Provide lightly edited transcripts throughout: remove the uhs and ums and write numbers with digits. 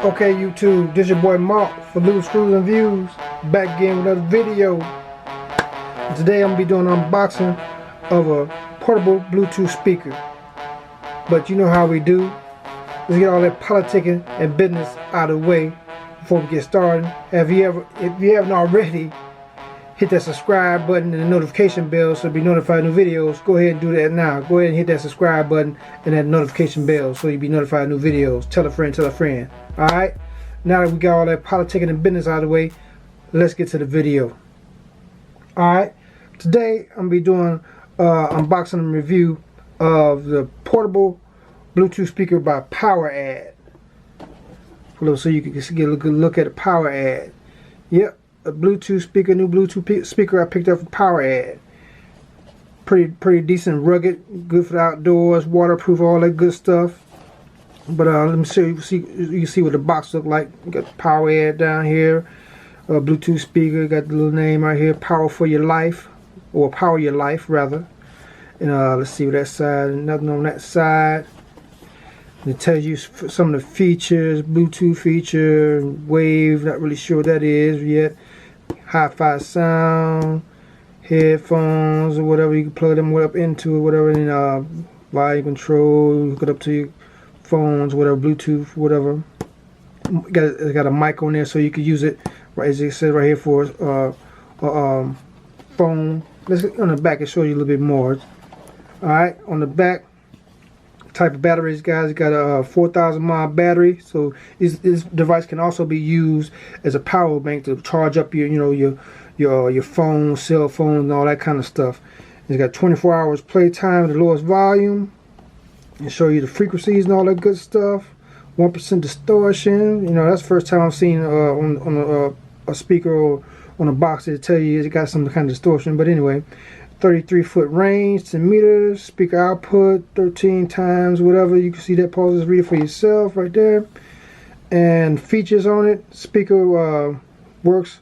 Okay, YouTube, this your boy Mark for Little Screws and Views, back again with another video. Today I'm going to be doing an unboxing of a portable Bluetooth speaker. But you know how we do. Let's get all that politicking and business out of the way before we get started. If you haven't already, hit that subscribe button and the notification bell so you'll be notified of new videos. Go ahead and do that now. Go ahead and hit that subscribe button and that notification bell so you'll be notified of new videos. Tell a friend, tell a friend. Alright, now that we got all that politicking and business out of the way, let's get to the video. Alright, today I'm going to be doing unboxing and review of the portable Bluetooth speaker by POWERADD. So you can get a good look at the POWERADD. Yep, a Bluetooth speaker, new Bluetooth speaker I picked up from POWERADD. Pretty decent, rugged, good for the outdoors, waterproof, all that good stuff. But let me show you. You can see what the box look like. You got the POWERADD down here, Bluetooth speaker. Got the little name right here, Power for Your Life, or Power Your Life rather. And let's see what that side. Nothing on that side. And it tells you some of the features, Bluetooth feature, wave. Not really sure what that is yet. Hi-fi sound, headphones or whatever. You can plug them up into it, whatever. And volume control. Hook it up to your phones, whatever, Bluetooth, whatever. It's got a mic on there, so you can use it, right as it says right here, for phone. Let's get on the back and show you a little bit more. All right, on the back, type of batteries, guys. It's got a 4,000 mAh battery, so this device can also be used as a power bank to charge up your, your phone, cell phone, and all that kind of stuff. It's got 24 hours playtime, the lowest volume. And show you the frequencies and all that good stuff. 1% distortion. That's the first time I've seen on a speaker or on a box that tell you it got some kind of distortion. But anyway, 33-foot range, 10 meters. Speaker output 13 times, whatever. You can see that. Pause this, read it for yourself right there. And features on it. Speaker works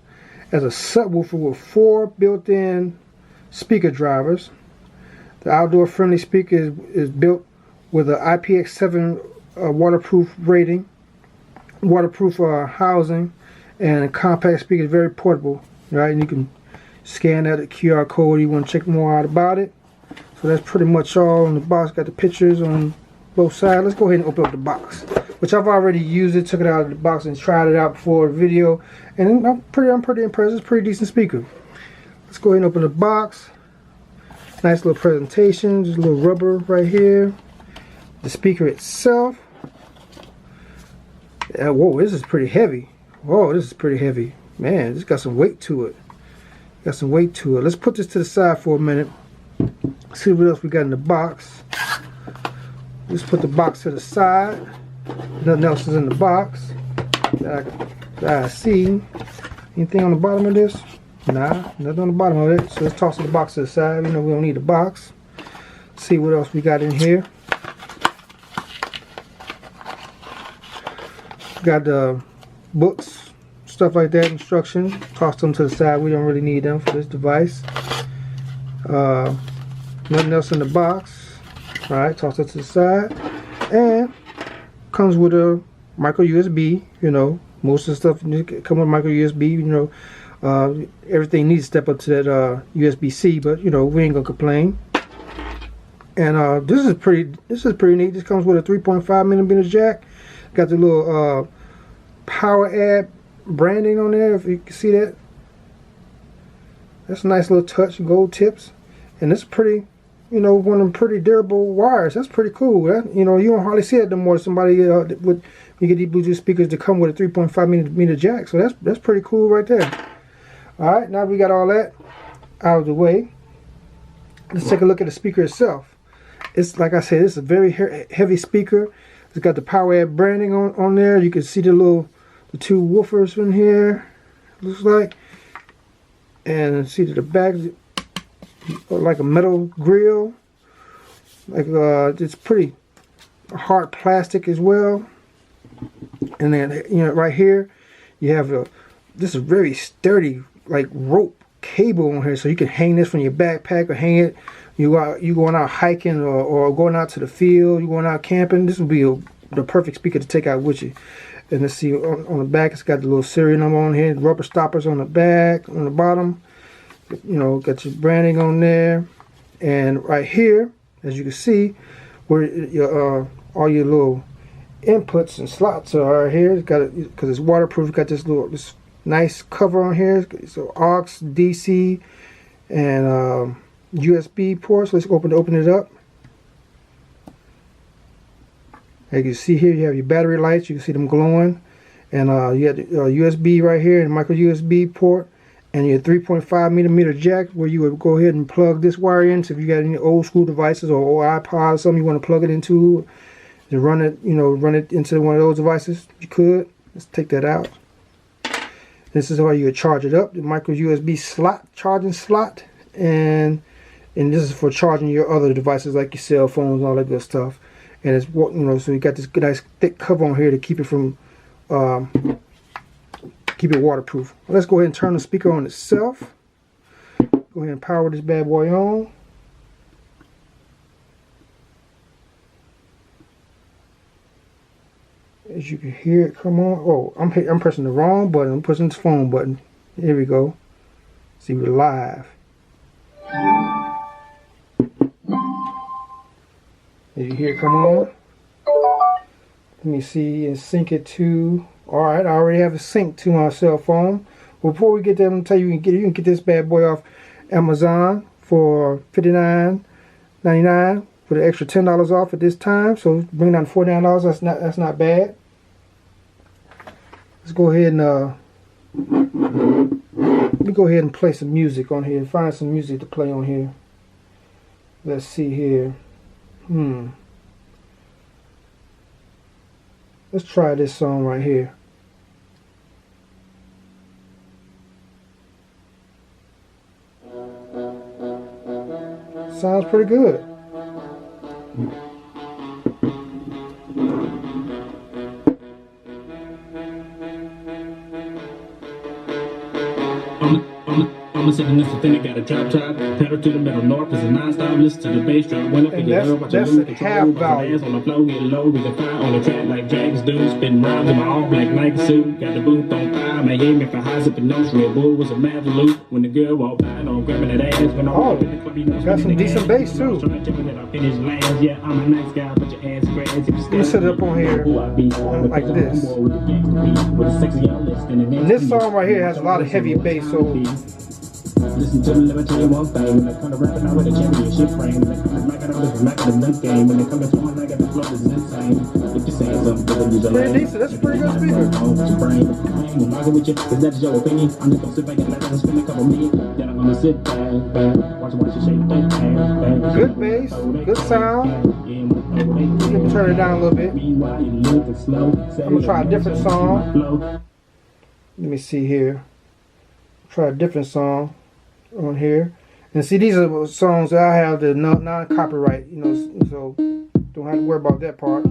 as a subwoofer with 4 built-in speaker drivers. The outdoor friendly speaker is built with an IPX7 waterproof rating, waterproof housing, and a compact speaker. Is very portable, right? And you can scan that QR code. You want to check more out about it. So that's pretty much all in the box. Got the pictures on both sides. Let's go ahead and open up the box, which I've already used it, took it out of the box and tried it out before the video, and I'm pretty impressed. It's a pretty decent speaker. Let's go ahead and open the box. Nice little presentation. Just a little rubber right here. The speaker itself. Whoa, this is pretty heavy. Whoa, this is pretty heavy. Man, this got some weight to it. Got some weight to it. Let's put this to the side for a minute. See what else we got in the box. Let's put the box to the side. Nothing else is in the box that I see. Anything on the bottom of this? Nah, nothing on the bottom of it. So let's toss the box to the side. We don't need the box. See what else we got in here. Got the books, stuff like that, instructions. Toss them to the side. We don't really need them for this device. Nothing else in the box. Alright, toss it to the side. And comes with a micro USB. Most of the stuff come with micro USB. Everything needs to step up to that USB-C, but we ain't gonna complain. And this is pretty neat. This comes with a 3.5mm jack. Got the little POWERADD branding on there, if you can see that. That's a nice little touch, gold tips. And it's pretty, one of them pretty durable wires. That's pretty cool. You don't hardly see it no more. Somebody you get these Bluetooth speakers to come with a 3.5mm jack. So that's pretty cool right there. Alright, now we got all that out of the way. Let's take a look at the speaker itself. It's, like I said, it's a very heavy speaker. It's got the POWERADD branding on there. You can see the 2 woofers in here, looks like. And see to the back, like a metal grill. Like it's pretty hard plastic as well. And then right here, you have this is very sturdy, like rope cable on here, so you can hang this from your backpack or hang it. You going out hiking or going out to the field, you going out camping. This would be a the perfect speaker to take out with you. And let's see, on the back, it's got the little serial number on here, rubber stoppers on the back, on the bottom. You know, got your branding on there. And right here, as you can see, where your all your little inputs and slots are right here. It's got it because it's waterproof. It's got this nice cover on here. So aux, DC, and USB ports. Let's open it up. As you can see here, you have your battery lights. You can see them glowing, and you have the USB right here and micro USB port, and your 3.5 millimeter jack where you would go ahead and plug this wire in. So if you got any old school devices or iPod or something you want to plug it into to run it, run it into one of those devices, you could. Let's take that out. This is how you would charge it up. The micro USB slot, charging slot, and this is for charging your other devices like your cell phones and all that good stuff. And it's so you got this nice thick cover on here to keep it from keep it waterproof. Let's go ahead and turn the speaker on itself. Go ahead and power this bad boy on. As you can hear it come on. Oh, I'm pressing the wrong button. I'm pressing this phone button. Here we go. See, we're live. As you hear it come on. Let me see and sync it to. Alright, I already have it synced to my cell phone. Before we get there, I'm going to tell you, you can get this bad boy off Amazon for $59.99 for the extra $10 off at this time. So bring down to $49. That's not bad. Let's go ahead and let me go ahead and play some music on here. Find some music to play on here. Let's see here. Let's try this song right here. Sounds pretty good. I'm sitting this thing, got a drop top, pedal to the metal, north is a non-stop, listen to the bass drum, went up in your girl, watch a loop, control, ass on the floor, get low, we can fly on the track like dragons do, spitting rhymes in my all black Nike suit, got the booth on fire, my aim if I high sipping nose, Red Bull was a mad loop, when the girl walked by, no grabbing that ass, when I got some decent bass too. Yeah, I'm a nice guy, but your ass grass, if you stand set it up on here like this. And this song right here has a lot of heavy bass, so listen to me, let me tell you one thing. When I come to rapping, I with a championship frame. When I come to macking, I'm just macking the nut game. When they come to throwing, I got the flow is insane. If you're saying something, better use a pretty decent. That's a pretty good speaker. I'm rocking with you, cause that's your opinion. I'm just gonna sit back and let them spend a couple million. Then I'm gonna sit back, watch you shake that ass. Good bass, good sound. Let me turn it down a little bit. I'm gonna try a different song. Let me see here. Try a different song on here, and see, these are songs that I have the non-copyright, so don't have to worry about that part.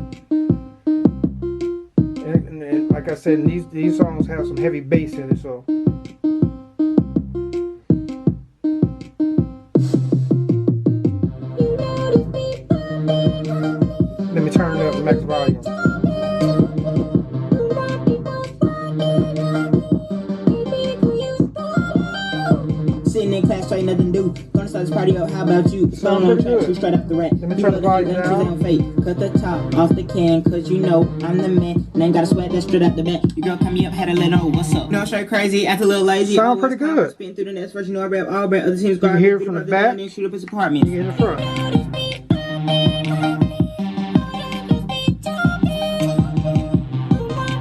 And like I said, these songs have some heavy bass in it, so let me turn it up to max volume. Class, try nothing to do. Gonna start this party up, how about you? Sounds pretty good. Straight up the rack. Let me turn the volume down. Cut the top off the can, cause you know I'm the man. And ain't got a sweat that's straight up the back. Your girl come me up, had a little, what's up? No, straight crazy, act a little lazy. Sound pretty good. Spin through the next version, you know I rap all brand, other teams. You can hear it from the back. And shoot up his apartment. You can hear the front.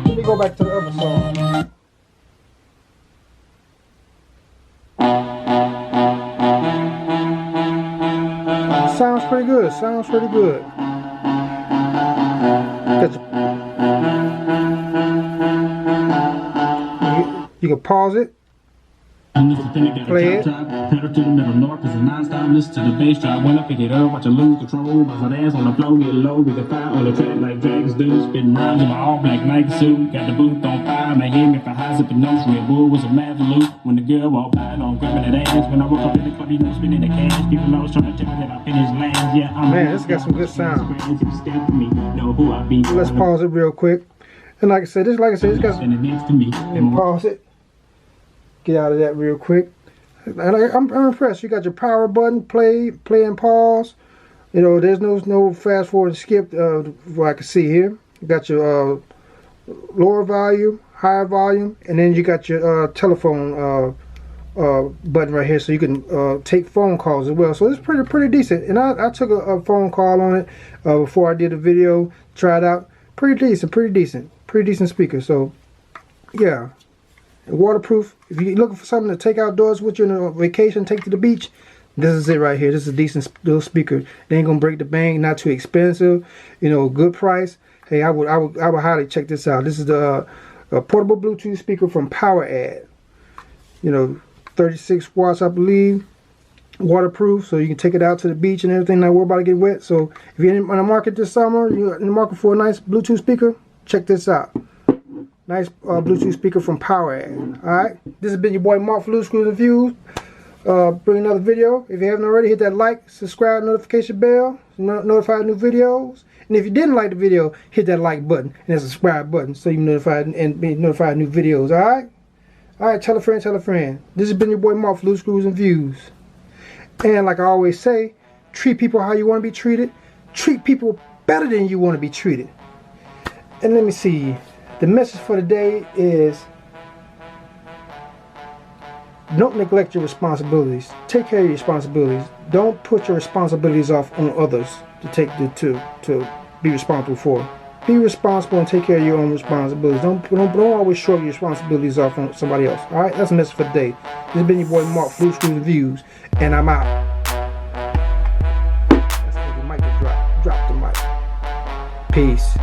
Let me go back to the other song. Sounds pretty good. Sounds pretty good. You can pause it. Play it. Pedal to the middle, north is a non-stop. Listen to the bass drop. When I pick it up, watch I lose control. Bounce that ass on the floor, get low. We can fire on the track like dragons do. Spitting rhymes in my all black Nike suit. Got the booth on fire. Man, hear me for high sipping notes. Red Bull was a mad salute. When the girl walked by, I'm grabbing that ass. When I woke up in the club, you know, spinning the cash. People always trying to tell me that I finished last. Yeah, I'm man, this got some good sound. Know who I be. Let's pause it real quick. And like I said, it's got some. Next to me. And pause it. Get out of that real quick. And I'm impressed. You got your power button, play and pause. You know, there's no fast forward and skip. What I can see here. You got your lower volume, higher volume, and then you got your telephone button right here, so you can take phone calls as well. So it's pretty decent. And I took a phone call on it before I did a video. Tried out. Pretty decent speaker. So yeah. Waterproof. If you're looking for something to take outdoors with you on a vacation, take to the beach, this is it right here. This is a decent little speaker. They ain't gonna break the bank. Not too expensive. You know, good price. Hey, I would highly check this out. This is the portable Bluetooth speaker from POWERADD. You know, 36 watts, I believe. Waterproof, so you can take it out to the beach and everything. Not worry about it getting wet. So if you're in the market this summer, you're in the market for a nice Bluetooth speaker, check this out. Nice Bluetooth speaker from POWERADD. Alright, this has been your boy Mark for Loose Screws and Views. Bring another video. If you haven't already, hit that like, subscribe, notification bell, notify new videos. And if you didn't like the video, hit that like button and that subscribe button so you notified and be notified of new videos. Alright, tell a friend. This has been your boy Mark for Loose Screws and Views. And like I always say, treat people how you want to be treated. Treat people better than you want to be treated. And let me see. The message for today is don't neglect your responsibilities. Take care of your responsibilities. Don't put your responsibilities off on others to be responsible for. Be responsible and take care of your own responsibilities. Don't always shrug your responsibilities off on somebody else. Alright, that's the message for today. This has been your boy Mark for Loose Screws and Views, and I'm out. That's the mic to drop the mic. Peace.